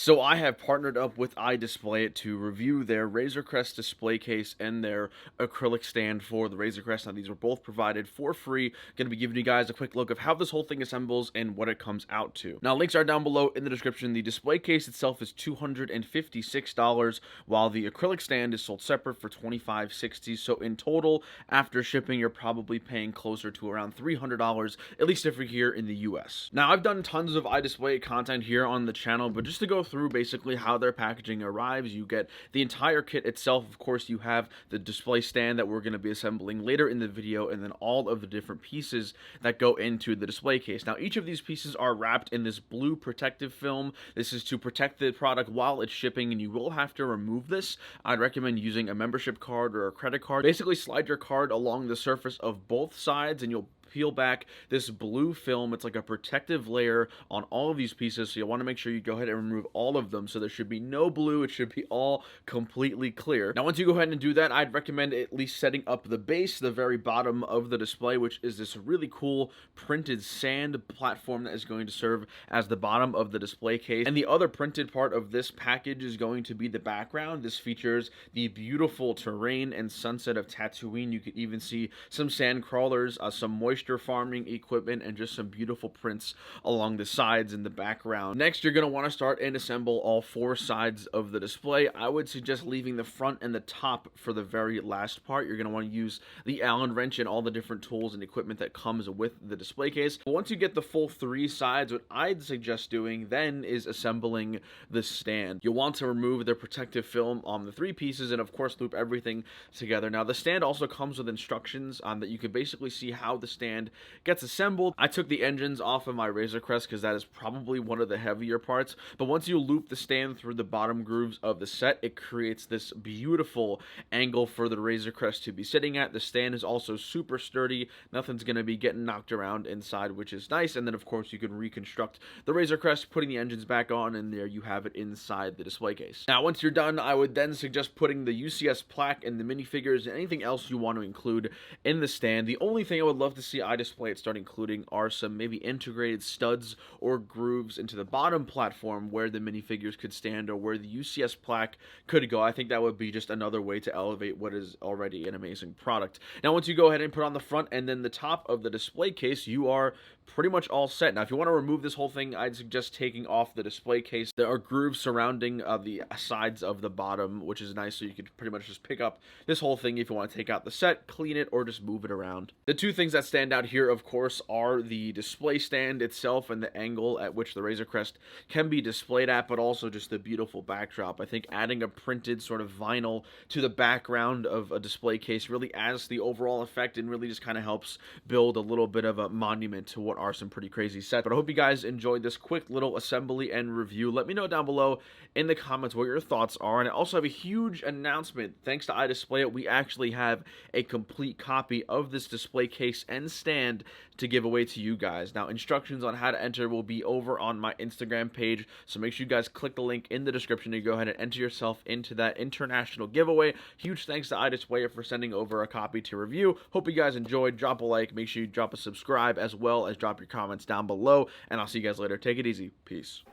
So I have partnered up with iDisplayIt to review their Razor Crest display case and their acrylic stand for the Razor Crest. Now these were both provided for free. Going to be giving you guys a quick look of how this whole thing assembles and what it comes out to. Now links are down below in the description. The display case itself is $256, while the acrylic stand is sold separate for $25.60. So in total, after shipping, you're probably paying closer to around $300, at least if you're here in the US. Now I've done tons of iDisplayIt content here on the channel, but just to go through basically how their packaging arrives, you get the entire kit itself. Of course, you have the display stand that we're going to be assembling later in the video, and then all of the different pieces that go into the display case. Now, each of these pieces are wrapped in this blue protective film. This is to protect the product while it's shipping, and you will have to remove this. I'd recommend using a membership card or a credit card. Basically, slide your card along the surface of both sides, and you'll peel back this blue film. It's like a protective layer on all of these pieces, so you'll want to make sure you go ahead and remove all of them. So there should be no blue. It should be all completely clear. Now once you go ahead and do that, I'd recommend at least setting up the base, the very bottom of the display, which is this really cool printed sand platform that is going to serve as the bottom of the display case. And the other printed part of this package is going to be the background. This features the beautiful terrain and sunset of Tatooine. You could even see some sand crawlers, some moisture farming equipment, and just some beautiful prints along the sides in the background. Next, you're going to want to start and assemble all four sides of the display. I would suggest leaving the front and the top for the very last part. You're going to want to use the Allen wrench and all the different tools and equipment that comes with the display case. But once you get the full three sides, what I'd suggest doing then is assembling the stand. You'll want to remove the protective film on the three pieces and of course loop everything together. Now the stand also comes with instructions that you can basically see how the stand gets assembled. I took the engines off of my Razor Crest because that is probably one of the heavier parts, but once you loop the stand through the bottom grooves of the set, it creates this beautiful angle for the Razor Crest to be sitting at. The stand is also super sturdy. Nothing's going to be getting knocked around inside, which is nice. And then of course you can reconstruct the Razor Crest, putting the engines back on, and there you have it inside the display case. Now once you're done, I would then suggest putting the UCS plaque and the minifigures and anything else you want to include in the stand. The only thing I would love to see iDisplayIt start including are some maybe integrated studs or grooves into the bottom platform where the minifigures could stand or where the UCS plaque could go. I think that would be just another way to elevate what is already an amazing product. Now once you go ahead and put on the front and then the top of the display case, you are pretty much all set. Now if you want to remove this whole thing, I'd suggest taking off the display case. There are grooves surrounding the sides of the bottom, which is nice, so you could pretty much just pick up this whole thing if you want to take out the set, clean it, or just move it around. The two things that stand out here, of course, are the display stand itself and the angle at which the Razor Crest can be displayed at, but also just the beautiful backdrop. I think adding a printed sort of vinyl to the background of a display case really adds the overall effect and really just kind of helps build a little bit of a monument to what are some pretty crazy sets. But I hope you guys enjoyed this quick little assembly and review. Let me know down below in the comments what your thoughts are. And I also have a huge announcement. Thanks to iDisplayIt, we actually have a complete copy of this display case and stand to give away to you guys. Now, instructions on how to enter will be over on my Instagram page, so make sure you guys click the link in the description to go ahead and enter yourself into that international giveaway. Huge thanks to iDisplayIt for sending over a copy to review. Hope you guys enjoyed. Drop a like, make sure you drop a subscribe, as well as drop your comments down below, and I'll see you guys later. Take it easy. Peace.